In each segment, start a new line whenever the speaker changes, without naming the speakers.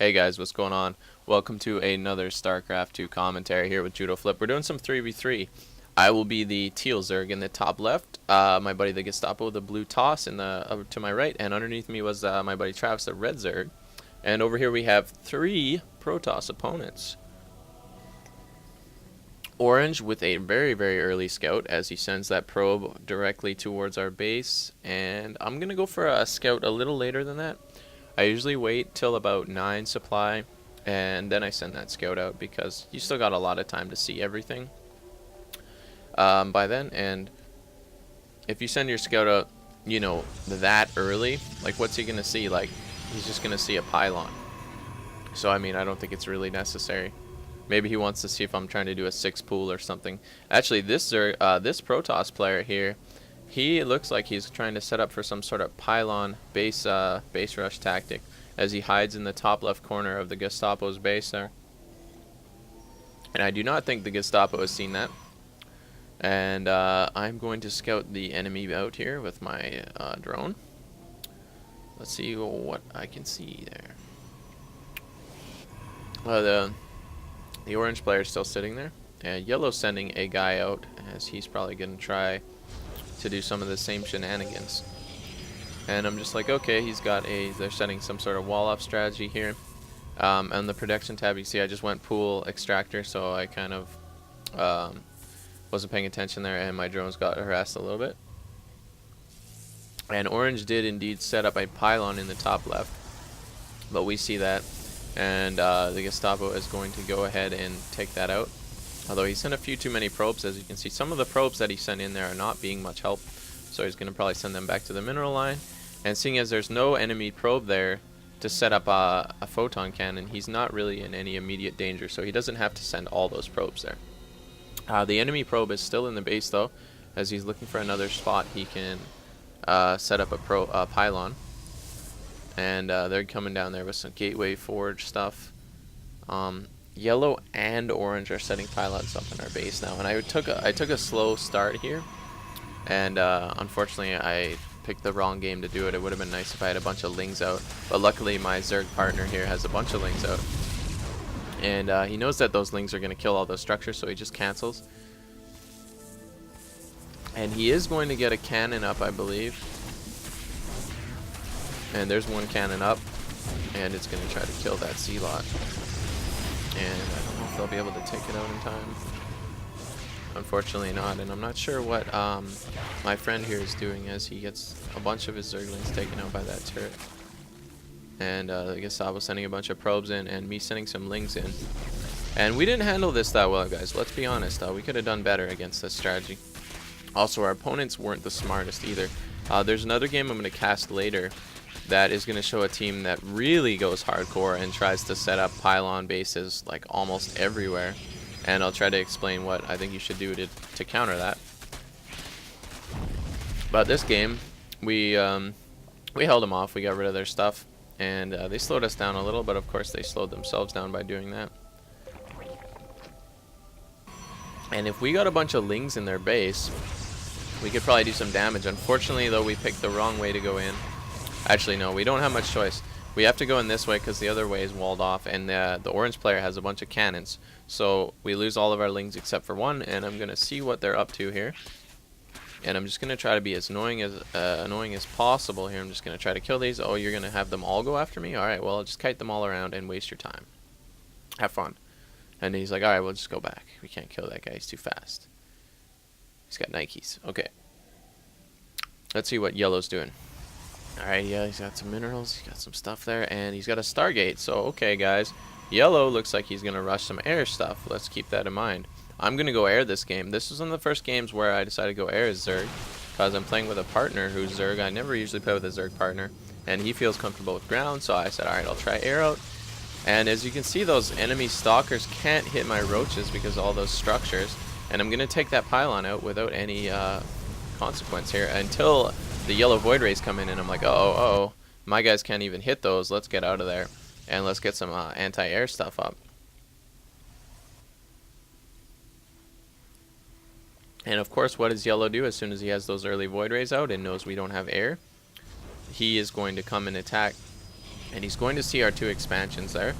Hey guys, what's going on? Welcome to another Starcraft 2 commentary here with Judo Flip. We're doing some 3v3. I will be the teal zerg in the top left. My buddy the Gestapo, the blue toss in the to my right, and underneath me was my buddy Travis, the red zerg. And over here we have three Protoss opponents. Orange with a very early scout as he sends that probe directly towards our base, and I'm gonna go for a scout a little later than that. I usually wait till about 9 supply and then I send that scout out because you still got a lot of time to see everything by then. And if you send your scout out, you know, that early, like what's he gonna see? Like, he's just gonna see a pylon. So I mean, I don't think it's really necessary. Maybe he wants to see if I'm trying to do a 6 pool or something. Actually, this Protoss player here, he looks like he's trying to set up for some sort of pylon base rush tactic as he hides in the top left corner of the Gestapo's base there. And I do not think the Gestapo has seen that. And I'm going to scout the enemy out here with my drone. Let's see what I can see there. The orange player is still sitting there. Yellow's sending a guy out as he's probably going to try to do some of the same shenanigans. And I'm just like, okay, they're setting some sort of wall-off strategy here. On the production tab, you see I just went pool extractor, so I kind of wasn't paying attention there, and my drones got harassed a little bit. And orange did indeed set up a pylon in the top left, but we see that. And the Gestapo is going to go ahead and take that out. Although he sent a few too many probes, as you can see. Some of the probes that he sent in there are not being much help. So he's going to probably send them back to the mineral line. And seeing as there's no enemy probe there to set up a photon cannon, he's not really in any immediate danger. So he doesn't have to send all those probes there. The enemy probe is still in the base though, as he's looking for another spot he can set up a pylon. And they're coming down there with some gateway forge stuff. Yellow and orange are setting pylons up in our base now, and I took a slow start here, and unfortunately I picked the wrong game to do it. It would have been nice if I had a bunch of lings out, but luckily my zerg partner here has a bunch of lings out, and he knows that those lings are going to kill all those structures, so he just cancels. And he is going to get a cannon up, I believe. And there's one cannon up, and it's going to try to kill that sea lot. And I don't know if they'll be able to take it out in time. Unfortunately not, and I'm not sure what my friend here is doing as he gets a bunch of his zerglings taken out by that turret. And the Gestapo sending a bunch of probes in, and me sending some lings in. And we didn't handle this that well, guys. Let's be honest. We could have done better against this strategy. Also, our opponents weren't the smartest either. There's another game I'm going to cast later that is going to show a team that really goes hardcore and tries to set up pylon bases like almost everywhere, and I'll try to explain what I think you should do to counter that. But this game, we held them off. We got rid of their stuff, and they slowed us down a little, but of course they slowed themselves down by doing that. And if we got a bunch of lings in their base, we could probably do some damage. Unfortunately though, we picked the wrong way to go in. Actually, no, we don't have much choice. We have to go in this way because the other way is walled off, and the orange player has a bunch of cannons. So we lose all of our lings except for one, and I'm going to see what they're up to here. And I'm just going to try to be as annoying as possible here. I'm just going to try to kill these. Oh, you're going to have them all go after me? Alright, well, I'll just kite them all around and waste your time. Have fun. And he's like, alright, we'll just go back. We can't kill that guy. He's too fast. He's got Nikes. Okay. Let's see what yellow's doing. Alright, yeah, he's got some minerals, he's got some stuff there, and he's got a Stargate. So, okay, guys. Yellow looks like he's going to rush some air stuff. Let's keep that in mind. I'm going to go air this game. This was one of the first games where I decided to go air as Zerg, because I'm playing with a partner who's Zerg. I never usually play with a Zerg partner, and he feels comfortable with ground, so I said, alright, I'll try air out. And as you can see, those enemy stalkers can't hit my roaches because of all those structures, and I'm going to take that pylon out without any consequence here until the yellow void rays come in, and I'm like, uh-oh, my guys can't even hit those. Let's get out of there, and let's get some anti-air stuff up. And of course, what does yellow do as soon as he has those early void rays out and knows we don't have air? He is going to come and attack And he's going to see our 2 expansions there.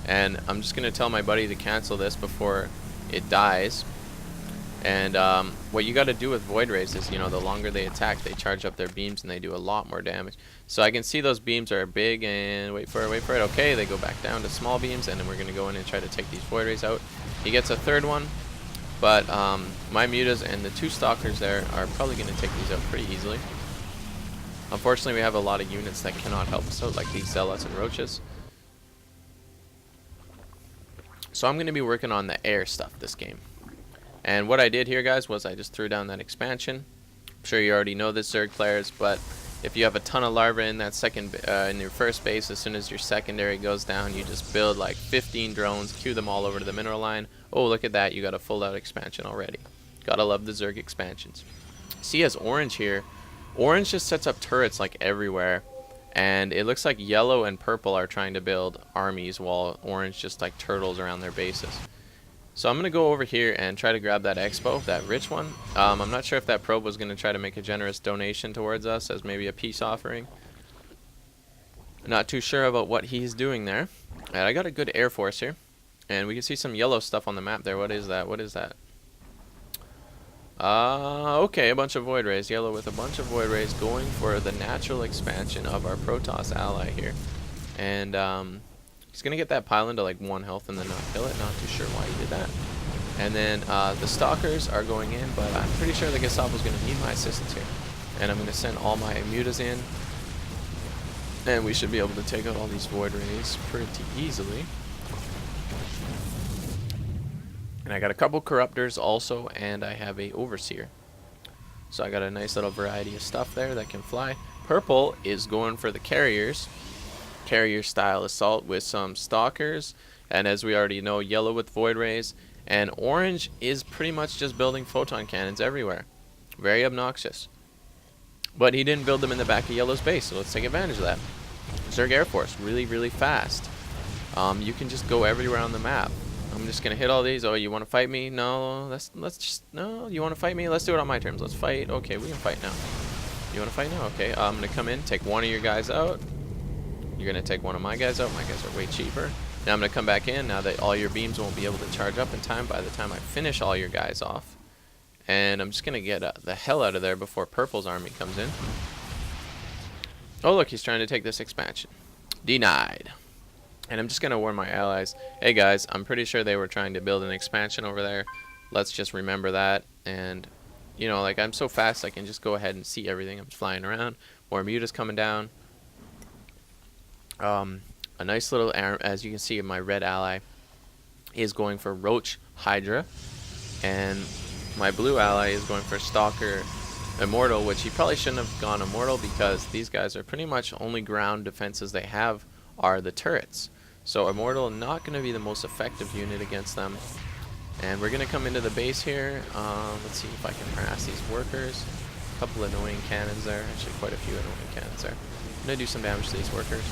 And I'm just going to tell my buddy to cancel this before it dies. And what you got to do with Void Rays is, you know, the longer they attack, they charge up their beams and they do a lot more damage. So I can see those beams are big, and wait for it. Okay, they go back down to small beams, and then we're going to go in and try to take these Void Rays out. He gets a 3rd one, but my mutas and the 2 stalkers there are probably going to take these out pretty easily. Unfortunately, we have a lot of units that cannot help us out, like these zealots and roaches. So I'm going to be working on the air stuff this game. And what I did here, guys, was I just threw down that expansion. I'm sure you already know this, Zerg players, but if you have a ton of larvae in that in your first base, as soon as your secondary goes down, you just build like 15 drones, queue them all over to the mineral line. Oh, look at that, you got a full out expansion already. Gotta love the Zerg expansions. See, as orange here, orange just sets up turrets like everywhere, and it looks like yellow and purple are trying to build armies while orange just like turtles around their bases. So I'm going to go over here and try to grab that expo, that rich one. I'm not sure if that probe was going to try to make a generous donation towards us as maybe a peace offering. Not too sure about what he's doing there. And I got a good air force here. And we can see some yellow stuff on the map there. What is that? What is that? Okay, a bunch of Void Rays. Yellow with a bunch of Void Rays going for the natural expansion of our Protoss ally here. And he's going to get that pylon to like 1 health and then not kill it. Not too sure why he did that. And then the Stalkers are going in, but I'm pretty sure the Gestapo's going to need my assistance here. And I'm going to send all my mutas in. And we should be able to take out all these Void Rays pretty easily. And I got a couple Corruptors also, and I have a Overseer. So I got a nice little variety of stuff there that can fly. Purple is going for the Carriers. Carrier style assault with some Stalkers. And as we already know, yellow with Void Rays. And orange is pretty much just building photon cannons everywhere. Very obnoxious. But he didn't build them in the back of yellow's base, so let's take advantage of that. Zerg Air Force, really, really fast. You can just go everywhere on the map. I'm just gonna hit all these. Oh, you want to fight me? No, let's just no. You want to fight me? Let's do it on my terms. Let's fight. Okay, we can fight now. You want to fight now? Okay. I'm gonna come in, take one of your guys out. You're gonna take one of my guys out. My guys are way cheaper. Now I'm gonna come back in. Now that all your beams won't be able to charge up in time by the time I finish all your guys off. And I'm just gonna get the hell out of there before Purple's army comes in. Oh look, he's trying to take this expansion. Denied. And I'm just going to warn my allies, hey guys, I'm pretty sure they were trying to build an expansion over there. Let's just remember that. And, you know, like I'm so fast I can just go ahead and see everything. I'm just flying around. More mutas coming down. A nice little, as you can see, my red ally is going for Roach Hydra. And my blue ally is going for Stalker Immortal, which he probably shouldn't have gone Immortal because these guys are pretty much only ground defenses they have are the turrets. So Immortal not going to be the most effective unit against them. And we're going to come into the base here. Let's see if I can harass these workers. A couple annoying cannons there. Actually quite a few annoying cannons there. I'm going to do some damage to these workers.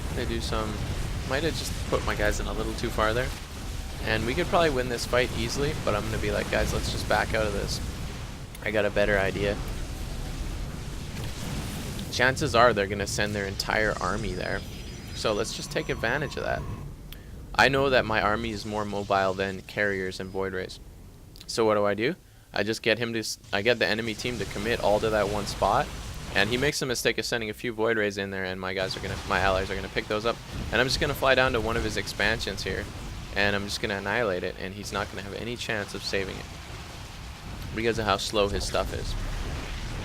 I'm going to do some... Might have just put my guys in a little too far there. And we could probably win this fight easily, but I'm going to be like, guys, let's just back out of this. I got a better idea. Chances are they're going to send their entire army there. So let's just take advantage of that. I know that my army is more mobile than Carriers and Void Rays. So what do? I just get him to, I get the enemy team to commit all to that one spot. And he makes the mistake of sending a few Void Rays in there, and my allies are gonna pick those up. And I'm just gonna fly down to one of his expansions here, and I'm just gonna annihilate it, and he's not gonna have any chance of saving it because of how slow his stuff is.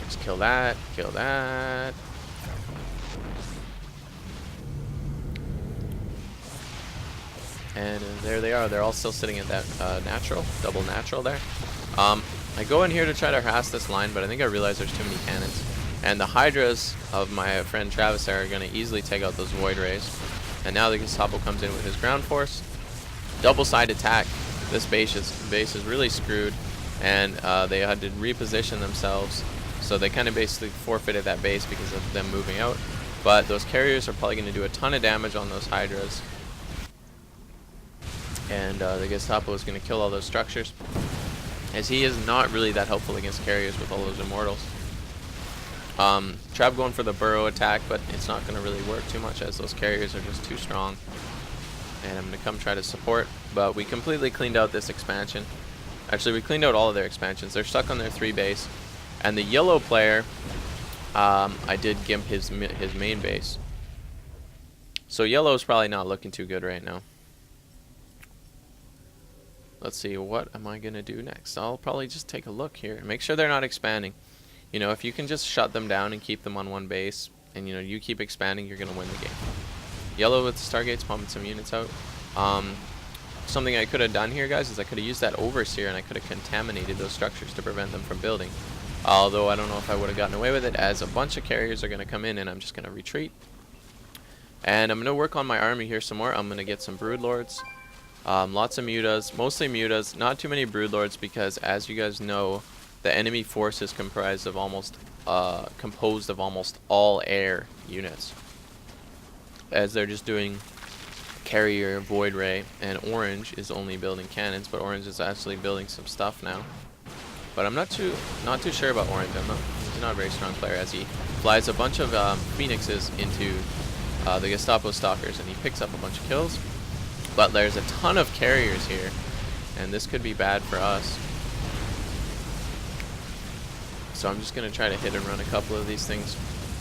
Just kill that, kill that. And there they are. They're all still sitting at that double natural there. I go in here to try to harass this line, but I think I realize there's too many cannons. And the Hydras of my friend Travis are going to easily take out those Void Rays. And now the Gestapo comes in with his ground force. Double side attack. This base is really screwed. And they had to reposition themselves. So they kind of basically forfeited that base because of them moving out. But those Carriers are probably going to do a ton of damage on those Hydras. And the Gestapo is going to kill all those structures, as he is not really that helpful against Carriers with all those Immortals. Trav going for the burrow attack, but it's not going to really work too much as those carriers are just too strong. And I'm going to come try to support, but we completely cleaned out this expansion. Actually, we cleaned out all of their expansions. They're stuck on their 3 base. And the yellow player, I did gimp his main base. So yellow's probably not looking too good right now. Let's see, what am I going to do next? I'll probably just take a look here. Make sure they're not expanding. You know, if you can just shut them down and keep them on 1 base, and, you know, you keep expanding, you're going to win the game. Yellow with the Stargates, pumping some units out. Something I could have done here, guys, is I could have used that Overseer, and I could have contaminated those structures to prevent them from building. Although I don't know if I would have gotten away with it, as a bunch of carriers are going to come in, and I'm just going to retreat. And I'm going to work on my army here some more. I'm going to get some Broodlords. Lots of mutas, mostly mutas, not too many Broodlords, because as you guys know, the enemy force is composed of almost all air units, as they're just doing carrier, void ray, and orange is only building cannons, but orange is actually building some stuff now. But I'm not too sure about orange. He's not a very strong player, as he flies a bunch of phoenixes into the Gestapo stalkers, and he picks up a bunch of kills. But there's a ton of carriers here, and this could be bad for us. So I'm just going to try to hit and run a couple of these things.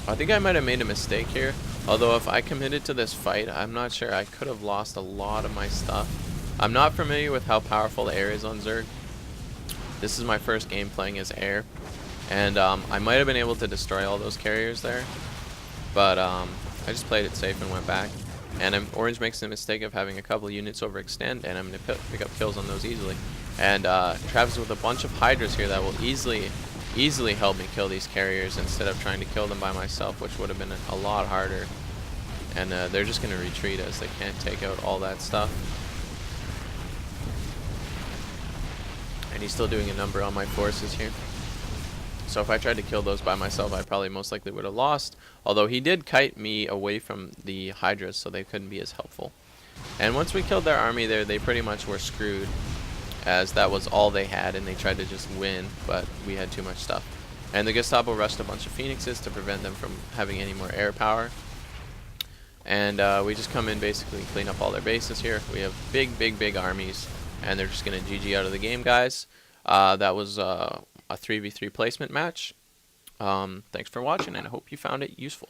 I think I might have made a mistake here. Although if I committed to this fight, I'm not sure. I could have lost a lot of my stuff. I'm not familiar with how powerful air is on Zerg. This is my first game playing as air. And I might have been able to destroy all those carriers there. But I just played it safe and went back. And orange makes the mistake of having a couple units overextend, and I'm going to pick up kills on those easily. And Travis with a bunch of Hydras here that will easily help me kill these carriers instead of trying to kill them by myself, which would have been a lot harder. And they're just going to retreat as they can't take out all that stuff. And he's still doing a number on my forces here. So if I tried to kill those by myself, I probably most likely would have lost. Although he did kite me away from the Hydras, so they couldn't be as helpful. And once we killed their army there, they pretty much were screwed, as that was all they had, and they tried to just win, but we had too much stuff. And the Gestapo rushed a bunch of Phoenixes to prevent them from having any more air power. And we just come in, basically clean up all their bases here. We have big armies, and they're just going to GG out of the game, guys. That was a 3v3 placement match. Thanks for watching, and I hope you found it useful.